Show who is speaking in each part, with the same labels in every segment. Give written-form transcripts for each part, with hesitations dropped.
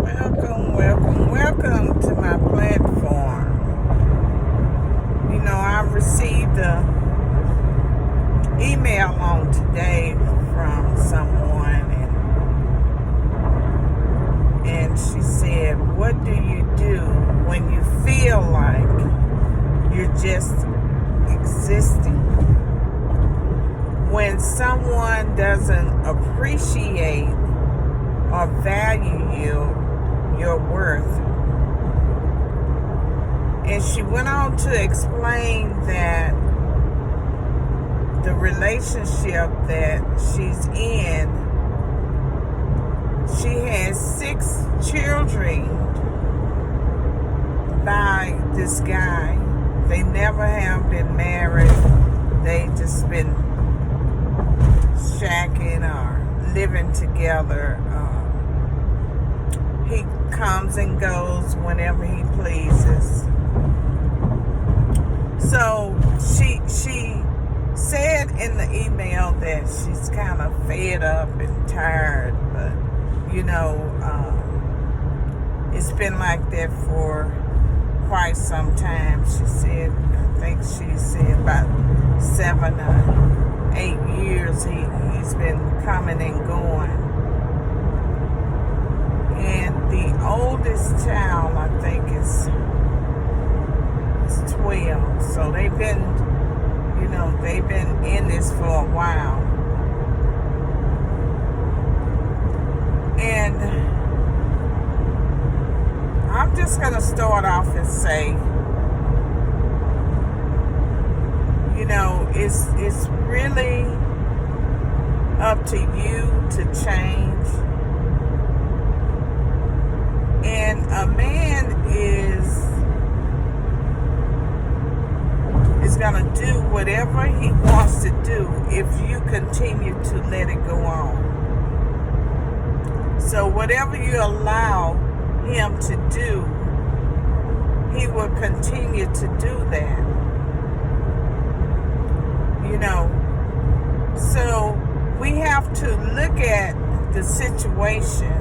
Speaker 1: Welcome to my platform. I received a email on today from someone, and she said, "What do you do when you feel like you're just existing? When someone doesn't appreciate or value your worth?" And she went on to explain that the relationship that she's in, she has 6 children by this guy. They never have been married. They just been shacking or living together. He comes and goes whenever he pleases. So she said in the email that she's kind of fed up and tired, but it's been like that for quite some time. She said, I think she said about 7 or 8 years he's been coming and going. And the oldest child, I think, is 12. So they've been in this for a while. And I'm just going to start off and say, it's really up to you to change. And a man is going to do whatever he wants to do if you continue to let it go on. So whatever you allow him to do, he will continue to do that. So we have to look at the situation,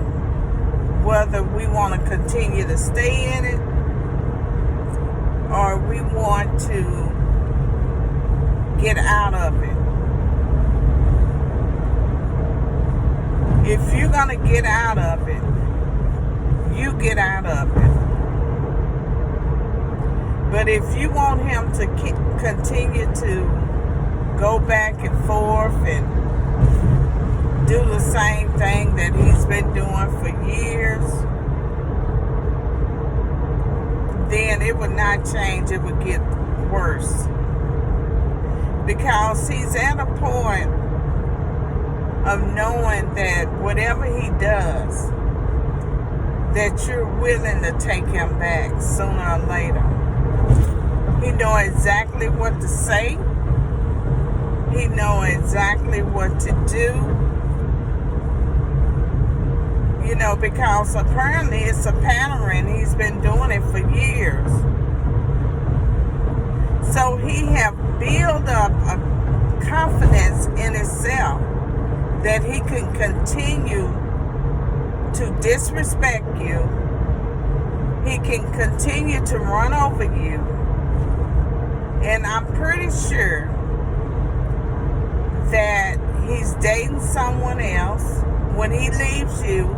Speaker 1: whether we want to continue to stay in it or we want to get out of it. If you're going to get out of it, you get out of it. But if you want him to continue to go back and forth and do the same thing that he's been doing for years, then it would not change. It would get worse. Because he's at a point of knowing that whatever he does, that you're willing to take him back sooner or later. He knows exactly what to say. He knows exactly what to do. Because apparently it's a pattern. He's been doing it for years. So he have built up a confidence in himself that he can continue to disrespect you. He can continue to run over you. And I'm pretty sure that he's dating someone else. When he leaves you,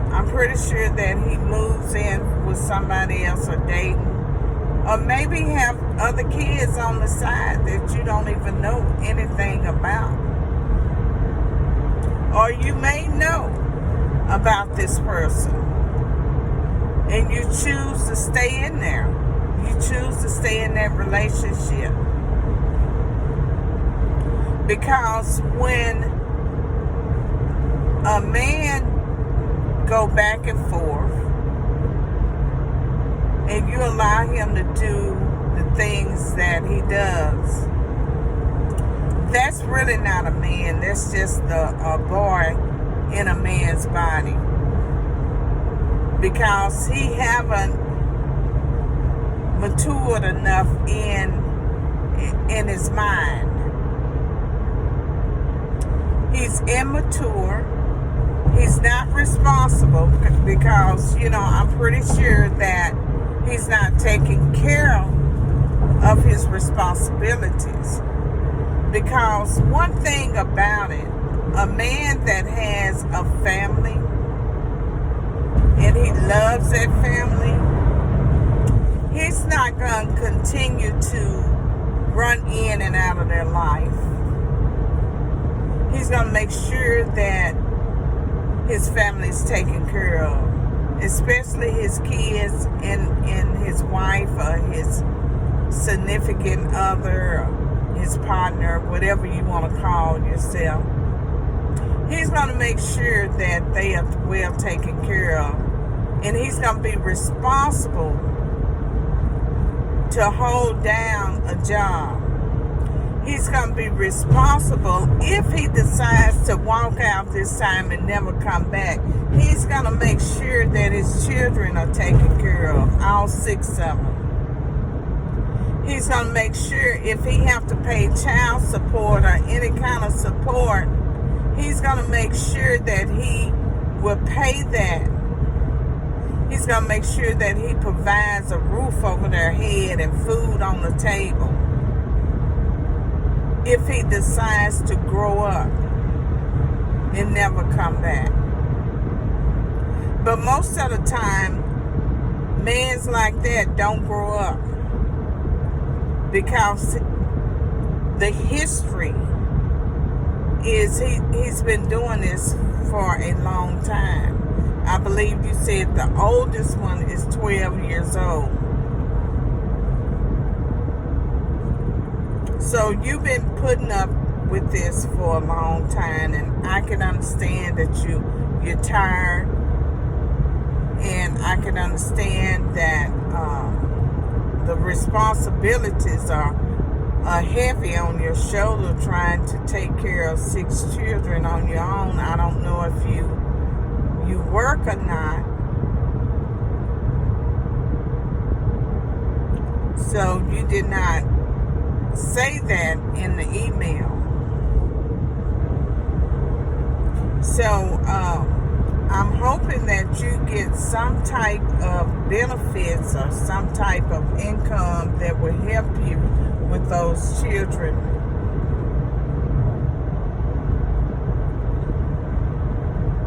Speaker 1: I'm pretty sure that he moves in with somebody else or dating. Or maybe have other kids on the side that you don't even know anything about. Or you may know about this person and you choose to stay in there. You choose to stay in that relationship. Because when a man go back and forth and you allow him to do the things that he does, that's really not a man. That's just a boy in a man's body. Because he haven't matured enough in his mind. He's immature. He's not responsible. because, I'm pretty sure that he's not taking care of his responsibilities. Because one thing about it, a man that has a family and he loves that family, he's not going to continue to run in and out of their life. He's going to make sure that his family is taken care of, especially his kids and his wife or his significant other, or his partner, whatever you want to call yourself. He's going to make sure that they are well taken care of. And he's going to be responsible to hold down a job. He's going to be responsible if he decides to walk out this time and never come back. He's going to make sure that his children are taken care of, all 6 of them. He's going to make sure if he have to pay child support or any kind of support, he's going to make sure that he will pay that. He's going to make sure that he provides a roof over their head and food on the table. If he decides to grow up and never come back. But most of the time, men like that don't grow up. Because the history is he's been doing this for a long time. I believe you said the oldest one is 12 years old. So you've been putting up with this for a long time, and I can understand that you're tired, and I can understand that the responsibilities are heavy on your shoulder trying to take care of 6 children on your own. I don't know if you work or not. So you did not say that in the email. So I'm hoping that you get some type of benefits or some type of income that will help you with those children.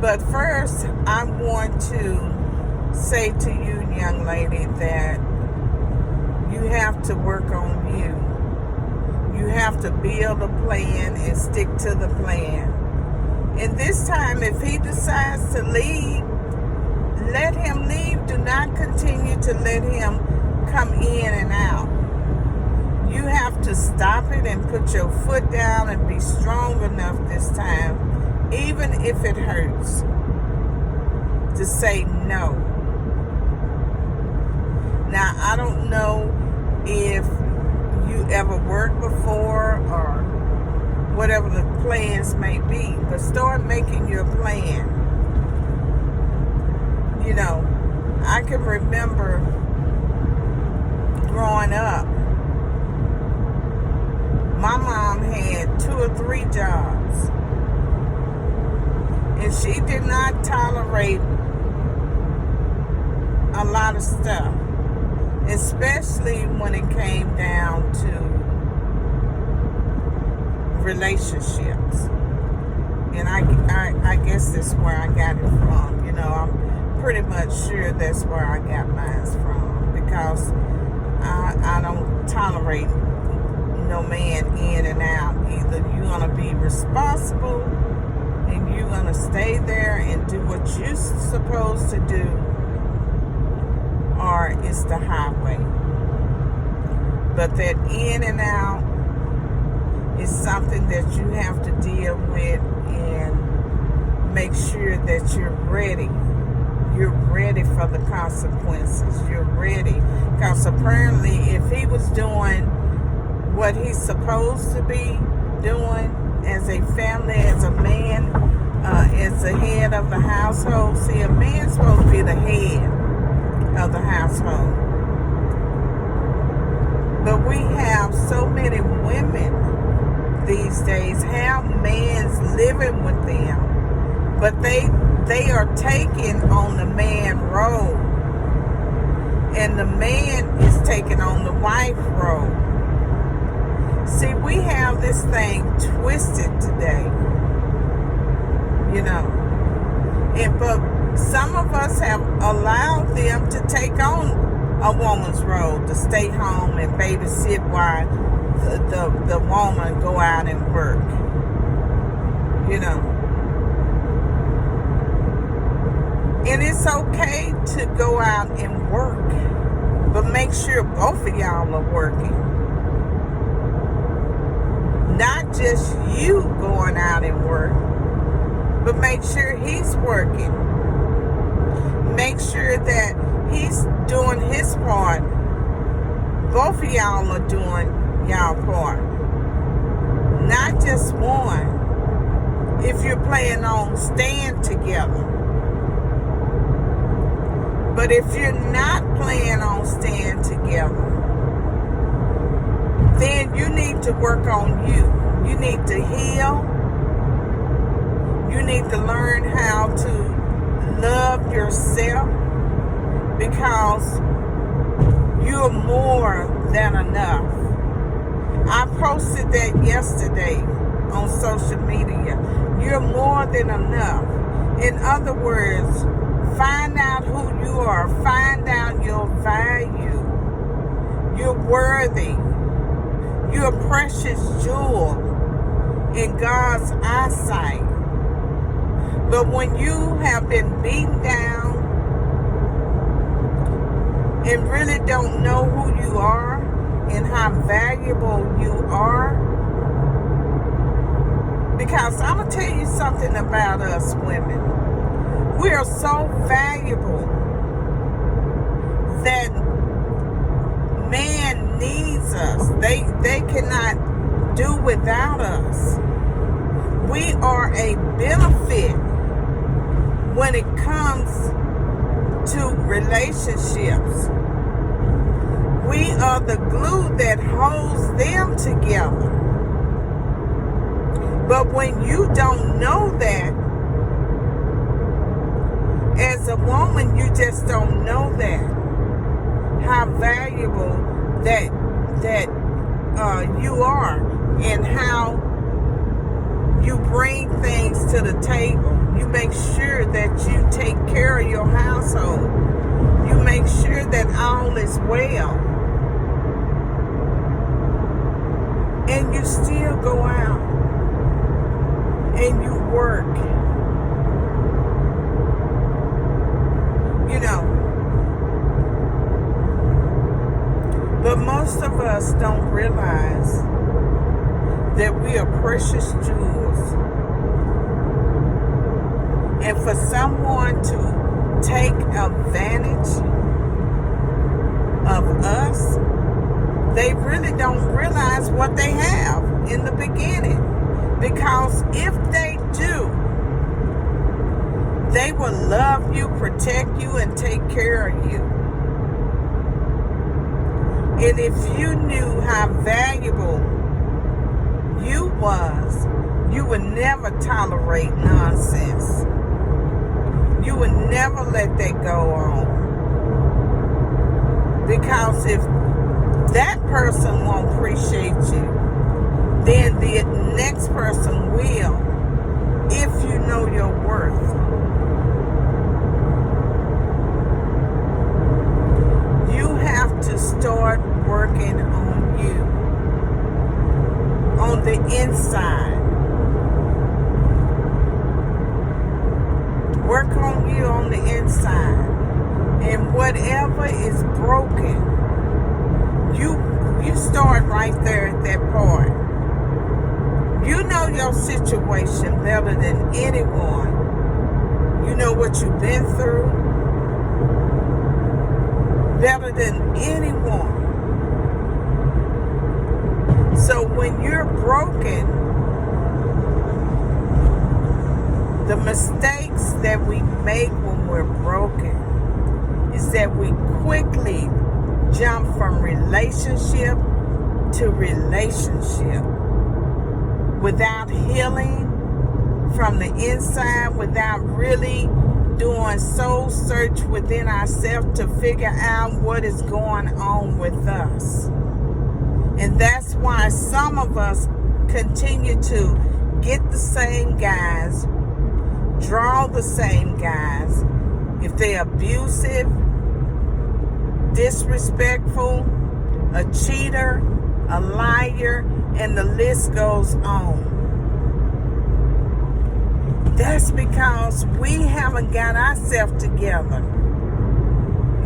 Speaker 1: But first, I want to say to you, young lady, that you have to work on you. You have to build a plan and stick to the plan. And this time, if he decides to leave, let him leave. Do not continue to let him come in and out. You have to stop it and put your foot down and be strong enough this time, even if it hurts, to say no. Now, I don't know if you ever worked before or whatever the plans may be, but start making your plan. I can remember growing up, my mom had 2 or 3 jobs, and she did not tolerate a lot of stuff, especially when it came down to relationships. And I guess that's where I got it from. I'm pretty much sure that's where I got mine from, because I don't tolerate no man in and out. Either you're going to be responsible and you're going to stay there and do what you're supposed to do, or it's the highway. But that in and out is something that you have to deal with and make sure that you're ready. You're ready for the consequences. You're ready. Because apparently if he was doing what he's supposed to be doing as a family, as a man, as the head of the household. See, a man's supposed to be the head of the household. But we have so many women these days have mans living with them, but they are taking on the twisted today, you know. But some of us have allowed them to take on a woman's role, to stay home and babysit while the woman go out and work, you know. And it's okay to go out and work, but make sure both of y'all are working. Not just you going out and work, but make sure he's working. Make sure that he's doing his part. Both of y'all are doing y'all part. Not just one. If you're planning on staying together. But if you're not planning on staying together, then you need to work on you. You need to heal. You need to learn how to love yourself, because you're more than enough. I posted that yesterday on social media. You're more than enough. In other words, find out who you are. Find out your value. You're worthy. You're a precious jewel in God's eyesight. But when you have been beaten down and really don't know who you are and how valuable you are, because I'm going to tell you something about us women. We are so valuable that man needs us. They cannot do without us. We are a benefit when it comes to relationships. We are the glue that holds them together. But when you don't know that, as a woman, you just don't know that, how valuable that you are, and how you bring things to the table. You make sure that you take care of your household. You make sure that all is well. And you still go out and you work. You know. But most of us don't realize that we are precious jewels. And for someone to take advantage of us, they really don't realize what they have in the beginning. Because if they do, they will love you, protect you, and take care of you. And if you knew how valuable you was, you would never tolerate nonsense. You would never let that go on. Because if that person won't appreciate you, then the next person will, if you know your worth. You have to start working on you, on the inside. Work on you on the inside. And whatever is broken, you start right there at that part. You know your situation better than anyone. You know what you've been through better than anyone. So when you're broken, the mistakes that we make when we're broken is that we quickly jump from relationship to relationship without healing from the inside, without really doing soul search within ourselves to figure out what is going on with us. And that's why some of us continue to get the same guys, draw the same guys. If they're abusive, disrespectful, a cheater, a liar, and the list goes on. That's because we haven't got ourselves together.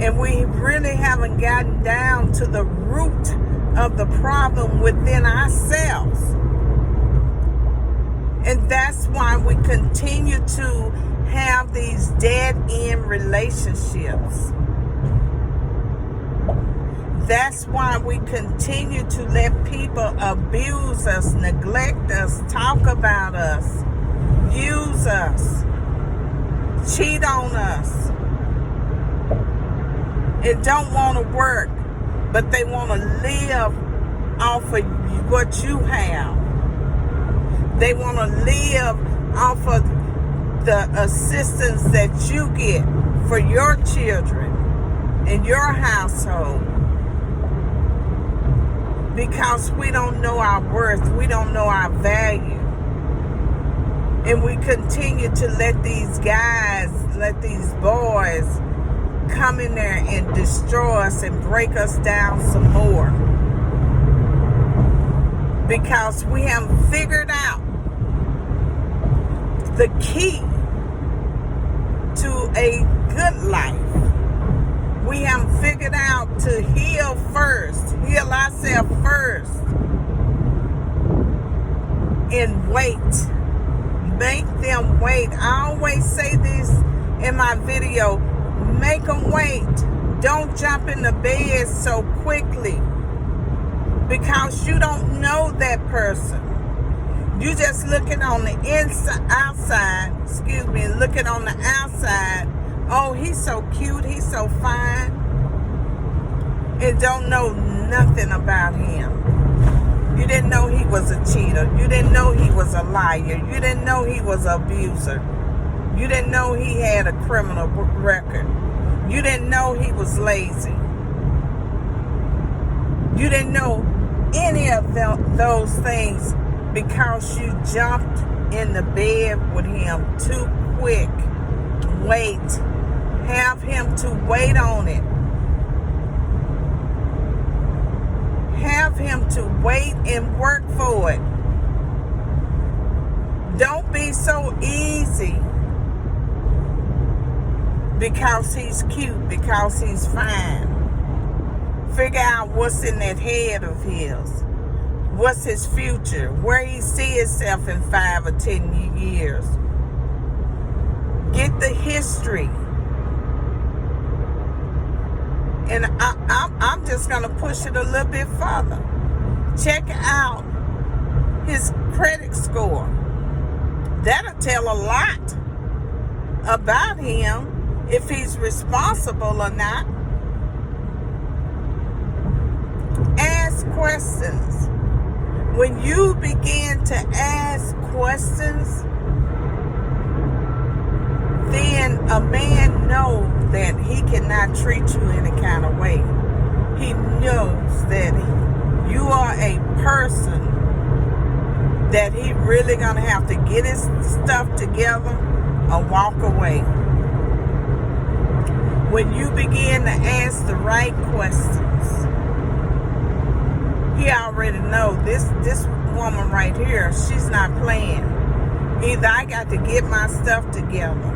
Speaker 1: And we really haven't gotten down to the root of the problem within ourselves. And that's why we continue to have these dead-end relationships. That's why we continue to let people abuse us, neglect us, talk about us, use us, cheat on us. It don't want to work, but they want to live off of what you have. They want to live off of the assistance that you get for your children and your household. Because we don't know our worth, we don't know our value. And we continue to let these guys, let these boys come in there and destroy us and break us down some more. Because we haven't figured out the key to a good life. We haven't figured out to heal first, heal ourselves first, and wait. Make them wait. I always say this in my video, make them wait. Don't jump in the bed so quickly because you don't know that person. You just looking on the looking on the outside. Oh, he's so cute, he's so fine. And don't know nothing about him. You didn't know he was a cheater. You didn't know he was a liar. You didn't know he was an abuser. You didn't know he had a criminal record. You didn't know he was lazy. You didn't know any of those things because you jumped in the bed with him too quick. Wait. Have him to wait on it. Have him to wait and work for it. Don't be so easy because he's cute, because he's fine. Figure out what's in that head of his. What's his future? Where he see himself in 5 or 10 years. Get the history. And I'm just going to push it a little bit further. Check out his credit score. That'll tell a lot about him, if he's responsible or not. Ask questions. When you begin to ask questions, then a man knows that he cannot treat you any kind of way. He knows that you are a person that he really gonna have to get his stuff together or walk away. When you begin to ask the right questions, he already knows this woman right here, she's not playing. Either I got to get my stuff together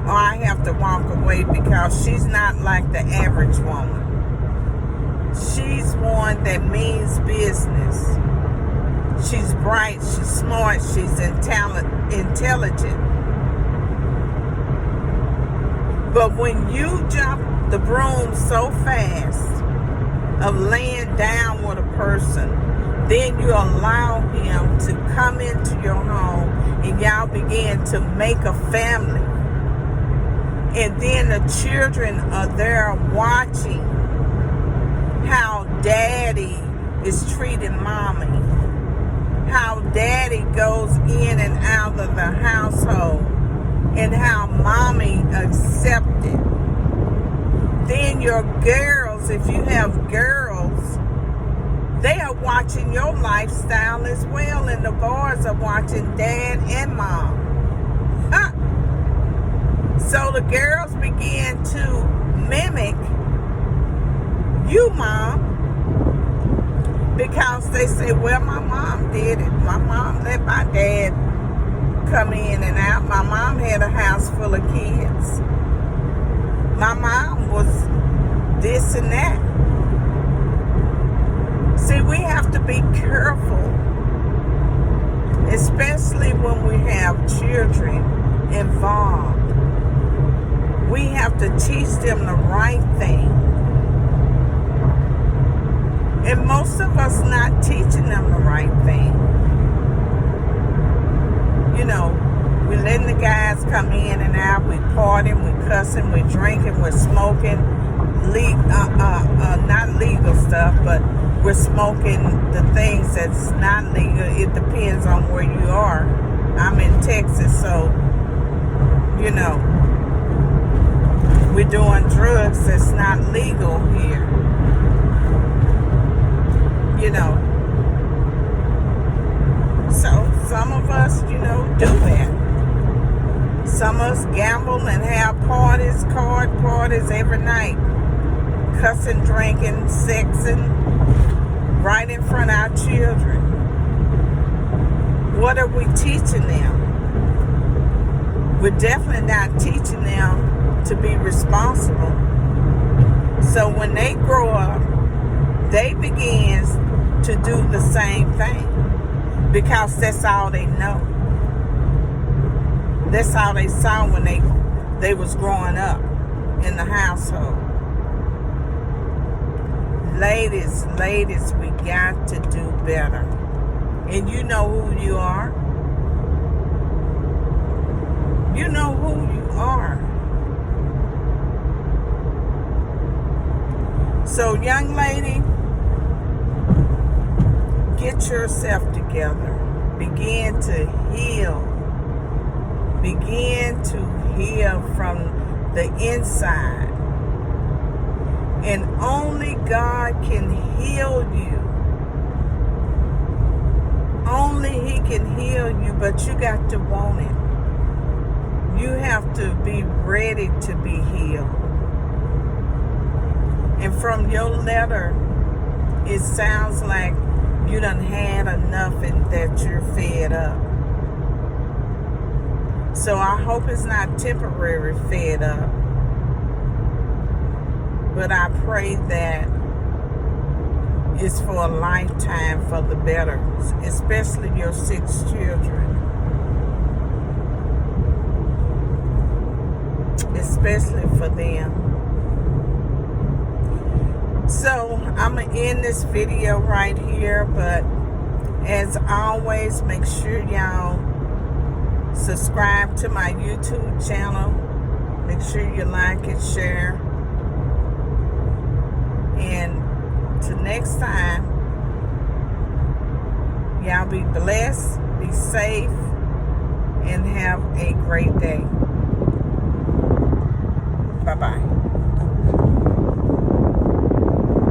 Speaker 1: or I have to walk away because she's not like the average woman. She's one that means business. She's bright, she's smart, she's intelligent. But when you jump the broom so fast of laying down with a person, then you allow him to come into your home and y'all begin to make a family. And then the children are there watching how daddy is treating mommy. How daddy goes in and out of the household. And how mommy accepted. Then your girls, if you have girls, They are watching your lifestyle as well, and the boys are watching dad and mom. Huh. So the girls began to mimic you, mom, because they say, well, my mom did it. My mom let my dad come in and out. My mom had a house full of kids. My mom was this and that. See, we have to be careful, especially when we have children involved. We have to teach them the right thing. And most of us not teaching them the right thing. You know, we letting the guys come in and out. We partying, we cussing, we drinking, we're smoking. Not legal stuff, but we're smoking the things that's not legal. It depends on where you are. I'm in Texas, so, you know, we're doing drugs that's not legal here. You know. So, some of us, you know, do that. Some of us gamble and have parties, card parties every night. Cussing, drinking, sexing, right in front of our children. What are we teaching them? We're definitely not teaching them to be responsible. So when they grow up, they begin to do the same thing because that's all they know. That's all they saw when they was growing up in the household. Ladies, we got to do better. And you know who you are. You know who you are. So, young lady, get yourself together. Begin to heal. Begin to heal from the inside. And only God can heal you. Only He can heal you, but you got to want it. You have to be ready to be healed. And from your letter, it sounds like you done had enough and that you're fed up. So I hope it's not temporary fed up. But I pray that it's for a lifetime for the better, especially your 6 children. Especially for them. So I'm going to end this video right here, but as always, make sure y'all subscribe to my YouTube channel. Make sure you like and share. And till next time, y'all be blessed, be safe, and have a great day. Bye-bye.